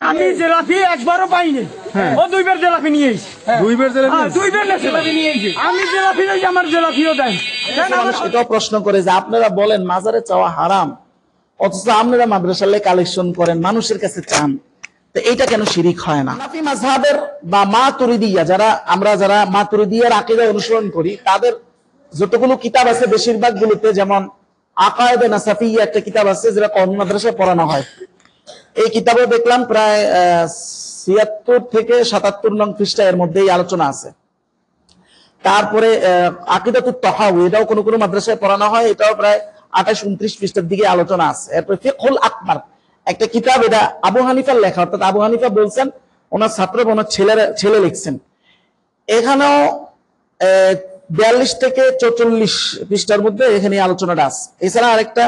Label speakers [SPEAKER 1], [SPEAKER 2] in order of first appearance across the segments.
[SPEAKER 1] আমি জেলাপি একবারও পাইনি, ও দুইবার জেলাপি নিয়ে এসেছি। দুইবার জেলাপি নিয়ে এসেছি আমি, জেলাপি নেই, আমার জেলাপিও দেন।
[SPEAKER 2] এটাও প্রশ্ন করে যে আপনারা বলেন মাজারে চাওয়া হারাম, অথচ আপনারা মাদ্রাসায় কালেকশন করেন, মানুষের কাছে চান, তো এইটা কেন শিরিক হয় না? হানাফি মাযহাবের বা মাতুরিদিয়া যারা মাতুরিদিয়ার আকীদা অনুসরণ করি, তাদের যতগুলো কিতাব আছে বেশিরভাগ গুলোতে, যেমন আকায়েদে নাসাফিয়্যা একটা কিতাব আছে যেটা কওমি মাদ্রাসায় পড়ানো হয়। এই কিতাবে দেখলাম প্রায় ৭৬ থেকে ৭৭ নং পৃষ্ঠা এর মধ্যেই আলোচনা আছে। তারপরে আকীদাতুত তাহাউয়ী, এটাও কোন কোন মাদ্রাসায় পড়ানো হয়, এটাও প্রায় ২৮-২৯ পৃষ্ঠার দিকে আলোচনা আছে। এরপরে ফিকহুল আকবার একটা কিতাব, এটা আবু হানিফার লেখা, অর্থাৎ আবু হানিফা বলছেন, ওনার ছাত্র বা ওনার ছেলে লিখছেন। এখানেও ৪২ থেকে ৪৪ পৃষ্ঠার মধ্যে এখানে আলোচনাটা আছে। এছাড়া আরেকটা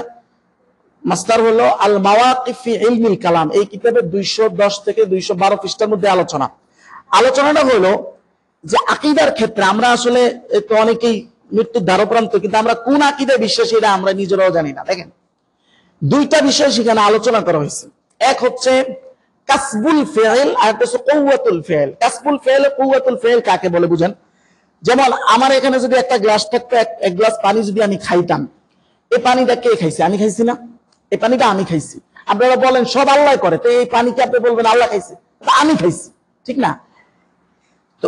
[SPEAKER 2] মাসদার হলো আল মাওয়াকিফ ফি ইলমিল কালাম, এই কিতাবের ২১০ থেকে ২১২ পৃষ্ঠার মধ্যে আলোচনাটা হলো যে আকীদার ক্ষেত্রে আমরা আসলে তো অনেকেই মৃত্যুর দ্বারপ্রান্ত, কিন্তু আমরা কোন আকীদায় বিশ্বাসী এটা আমরা নিজেরাও জানি না। দেখেন, দুইটা বিষয় সেখানে আলোচনা করা হয়েছে। এক হচ্ছে কাসবুল ফিল, আর একটা হচ্ছে কুওয়াতুল ফিল। কাসবুল ফিল ও কুওয়াতুল ফিল কাকে বলে বুঝেন? যেমন আমার এখানে যদি একটা গ্লাস থাকতো, এক গ্লাস পানি যদি আমি খাইতাম, এই পানিটা কে খাইছে? আমি খাইছি না? এই পানিটা আমি খাইছি। আপনারা বলেন সব আল্লাহ করে, তো এই পানিকে আপনি বলবেন আল্লাহ খাইছে, আমি খাইছি, ঠিক না? তো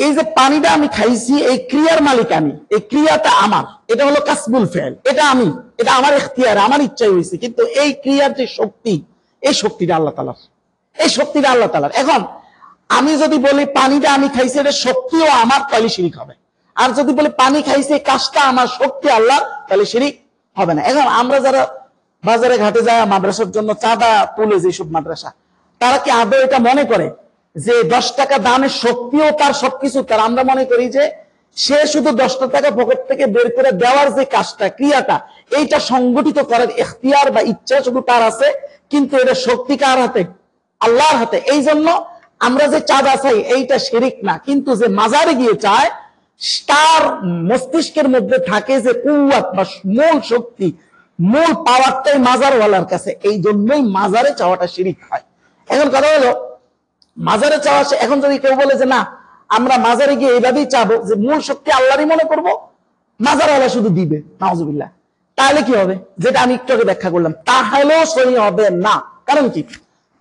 [SPEAKER 2] এই যে পানিটা আমি খাইছি, এই ক্রিয়ার মালিক আমি, এই ক্রিয়াটা আমার, এটা হলো কাসবুল ফিল, এটা আমি, এটা আমার ইখতিয়ার, আমার ইচ্ছাই হয়েছে। কিন্তু এই ক্রিয়ার যে শক্তি, এই শক্তিটা আল্লাহ তাআলার, এই শক্তিটা আল্লাহ তাআলার। এখন আমি যদি বলি পানিটা আমি খাইছি, এটা শক্তিও আমার, তাহলে শিরিক হবে। আর যদি বলি পানি খাইছি, কাজটা আমার, শক্তি আল্লাহ, তাহলে শিরিক হবে না। এখন আমরা যারা বাজারে ঘাটে যায় মাদ্রাসার জন্য চাঁদা তুলে, যেসব মাদ্রাসা, তারা কি আদৌ এটা মনে করে যে ১০ টাকা দামের শক্তিও তার, সবকিছু তার? আমরা মনে করি যে সে শুধু ১০ টাকা পকেট থেকে বের করে দেওয়ার যে কাজটা, ক্রিয়াটা, এইটা সংগঠিত করার ইখতিয়ার বা ইচ্ছা শুধু তার আছে, কিন্তু এটা শক্তি কার হাতে? আল্লাহর হাতে। এই জন্য আমরা যে চাঁদা চাই এইটা শিরিক না, কিন্তু যে মাজারে গিয়ে চায়, তার মস্তিষ্কের মধ্যে থাকে যে কুওয়াত বা মূল শক্তি, মূল পাওয়ারটাই মাজারওয়ালার কাছে, এই জন্যই মাজারে চাওয়াটা শিরিক হয়। এখন কথা হলো, মাজারে চাওয়া, এখন যদি কেউ বলে যে না, আমরা মাজারে গিয়ে এইভাবেই চাবো যে মূল শক্তি আল্লাহরই মনে করব, মাজারওয়ালা শুধু দিবে, নাউজুবিল্লাহ, তাহলে কি হবে? যেটা আমি একটু আগে ব্যাখ্যা করলাম, তাহলেও সহি হবে না। কারণ কি?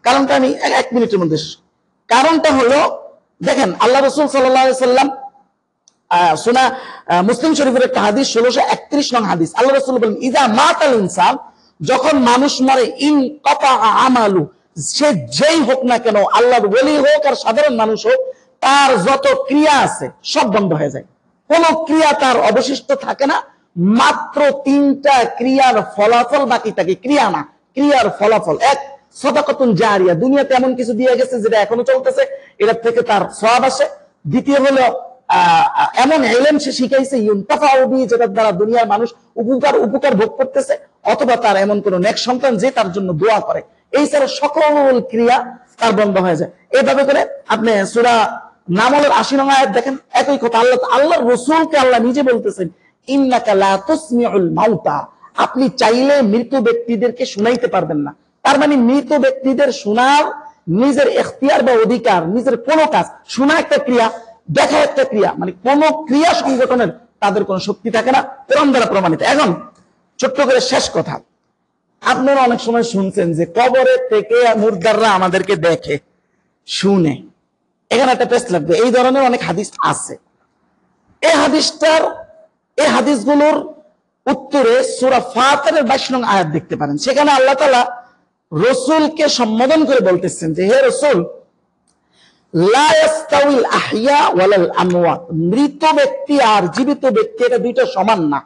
[SPEAKER 2] কারণটা আমি ১ মিনিটের মধ্যে। কারণটা হলো, দেখেন আল্লাহ রাসূল সাল্লাল্লাহু আলাইহি সাল্লাম, সুনা মুসলিম শরীফের একটা হাদিস, ১৬৩১ নং হাদিস, আল্লাহ রাসূল বলেন, ইযা মাতাল ইনসান, যখন মানুষ মরে, ইন কাতা আমালু, সে যেই হোক না কেন, আল্লাহর ওলি হোক আর সাধারণ মানুষ হোক, তার যত ক্রিয়া আছে সব বন্ধ হয়ে যায়, কোন ক্রিয়া তার অবশিষ্ট থাকে না। মাত্র ৩টা ক্রিয়ার ফলাফল বাকি থাকে, ক্রিয়া না, ক্রিয়ার ফলাফল। এক, সাদাকাতুন জারিয়া, দুনিয়াতে এমন কিছু দিয়ে গেছে যেটা এখনো চলতেছে, এটার থেকে তার সওয়াব আসে। দ্বিতীয় হলো এমন ইলম সে শিখাইছে, ইউনতাফাউ বিহি, যেটার দ্বারা দুনিয়ার মানুষ উপকার ভোগ করতেছে, অথবা তার এমন কোন নেক সন্তান যে তার জন্য দোয়া করে। এই ছাড়া সকল ক্রিয়া তার বন্ধ হয়ে যায়। এইভাবে করে আপনি সূরা নামলের ৮০ নং আয়াত দেখেন, একই কথা। আল্লাহর রাসূলকে আল্লাহ নিজে বলতেছেন, ইন্নাকা লা তুসমিউল মাউতা, আপনি চাইলে মৃত ব্যক্তিদেরকে শুনাইতে পারবেন না। তার মানে মৃত ব্যক্তিদের শোনার নিজের ইখতিয়ার বা অধিকার, নিজের কোন কাজ, শোনা একটা ক্রিয়া, দেখা একটা ক্রিয়া, মানে কোন ক্রিয়া সংগঠনের তাদের কোন শক্তি থাকে না, কোরআন দ্বারা প্রমাণিত। এখন ছোট্ট করে শেষ কথা, আপনারা অনেক সময় শুনছেন যে কবরে থেকে মুর্দাররা আমাদেরকে দেখে, শুনে। এখানে একটা টেস্ট লাগবে, এই ধরনের অনেক হাদিস আছে। এই হাদিসগুলোর উত্তরে সূরা ফাতিরের ২২ নং আয়াত দেখতে পারেন। সেখানে আল্লাহ তাআলা রাসূলকে সম্বোধন করে বলতেছেন যে, হে রাসূল, লা ইয়াস্তাউল আহইয়া ওয়ালাল আমওয়াত, মৃত ব্যক্তি আর জীবিত ব্যক্তি এটা দুইটা সমান না।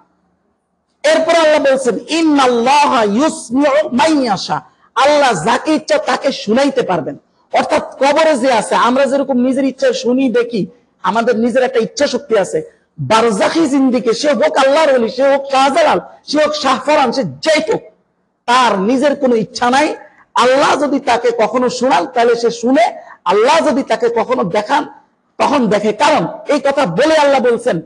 [SPEAKER 2] এরপর আল্লাহ বলছেন, ইন্নাল্লাহা ইউসমিউ মান ইয়াশা, আল্লাহ যাকে ইচ্ছা তাকে শুনাইতে পারবেন। অর্থাৎ কবরে যে আছে, আমরা যেরকম নিজের ইচ্ছায় শুনি, দেখি, আমাদের নিজের একটা ইচ্ছা শক্তি আছে। বারজাখি জিন্দিকে, সে হোক আল্লাহর ওলি, সে হোক শাহজালাল, সে হোক শাহফরান, সে যেই হোক, তার নিজের কোনো ইচ্ছা নাই। আল্লাহ যদি তাকে কখনো শোনান তাহলে সে শুনে, আল্লাহ যদি তাকে কখনো দেখান তখন দেখে। কারণ এই কথা বলে আল্লাহ বলছেন,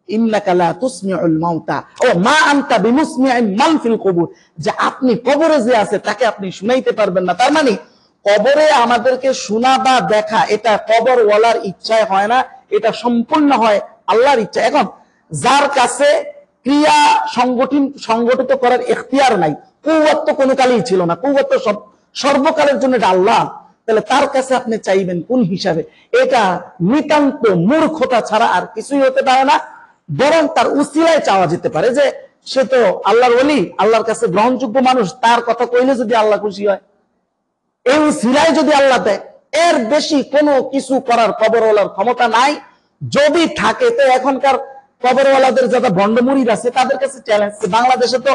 [SPEAKER 2] ইন্নাকা লা তুসমিউল মাউতা ও মা আনতা বিমুসমিইন মান ফিল কুবুর, যে আপনি কবরে যে আছে তাকে আপনি শুনাইতে পারবেন না। তার মানে কবরে আমাদেরকে শোনা বা দেখা এটা কবরওয়ালার ইচ্ছায় হয় না, এটা সম্পূর্ণ হয় আল্লাহর ইচ্ছা। এখন যার কাছে ক্রিয়া সংগঠিত করার এখতিয়ার নাই, কুওয়াত তো কোনো কালেই ছিল না, কুওয়াত তো সর্বকালের জন্য এটা আল্লাহ, তাহলে তার কাছে আপনি চাইবেন কোন হিসাবে? এটা নিতান্ত মূর্খতা ছাড়া আর কিছুই হতে পারে না। বরং তার উসিলায় চাওয়া যেতে পারে, যে সে তো আল্লাহর ওলি, আল্লাহর কাছে গ্রহণযোগ্য মানুষ, তার কথা কইলে যদি আল্লাহ খুশি হয়, এই উসিলায় যদি আল্লাহ দেয়, এর বেশি কোনো কিছু করার কবরওয়ালার ক্ষমতা নাই। যদি থাকে তো এখনকার কবরওয়ালাদের যারা ভণ্ডমুরিদ আছে তাদের কাছে চ্যালেঞ্জ। বাংলাদেশে তো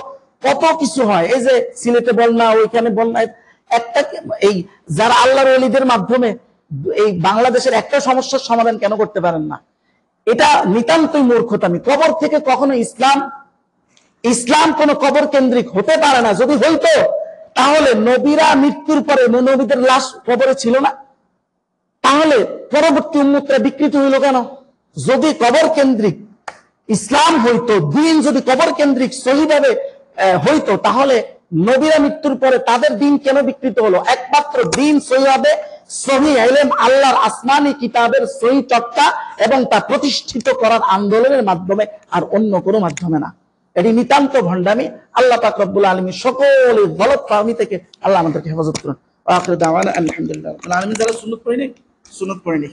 [SPEAKER 2] কত কিছু হয়, এই যে সিলেটে বন্যা, ওইখানে বন্যা, একটা এই যারা আল্লাহর ওলিদের মাধ্যমে এই বাংলাদেশের একটা সমস্যার সমাধান কেন করতে পারেন না? এটা নিতান্তই মূর্খতামি। কবর থেকে কখনো ইসলাম কোন কবর কেন্দ্রিক হতে পারে না। যদি হইতো তাহলে নবীরা মৃত্যুর পরে নবীদের লাশ কবরে ছিল না, তাহলে পরবর্তী উম্মতরা বিকৃত হইল কেন? যদি কবর কেন্দ্রিক ইসলাম হইতো, দিন যদি কবর কেন্দ্রিক সহিভাবে হইতো, তাহলে নবীরা মৃত্যুর পরে তাদের দিন কেন বিকৃত হলো? একমাত্র দিন সহি হবে সহি ইলম, আল্লাহর আসমানি কিতাবের সহি চর্চা এবং তা প্রতিষ্ঠিত করার আন্দোলনের মাধ্যমে, আর অন্য কোনো মাধ্যমে না। এটি নিতান্ত ভণ্ডামি। আল্লাহ পাক রব্বুল আলামিন সকলের গলতফাহমি থেকে আল্লাহ আমাদেরকে হেফাজত করুন। আখির দাওয়ানা আলহামদুলিল্লাহ রাব্বিল আলামিন। যারা সুন্নাত পড়েনি, সুন্নাত পড়েনি।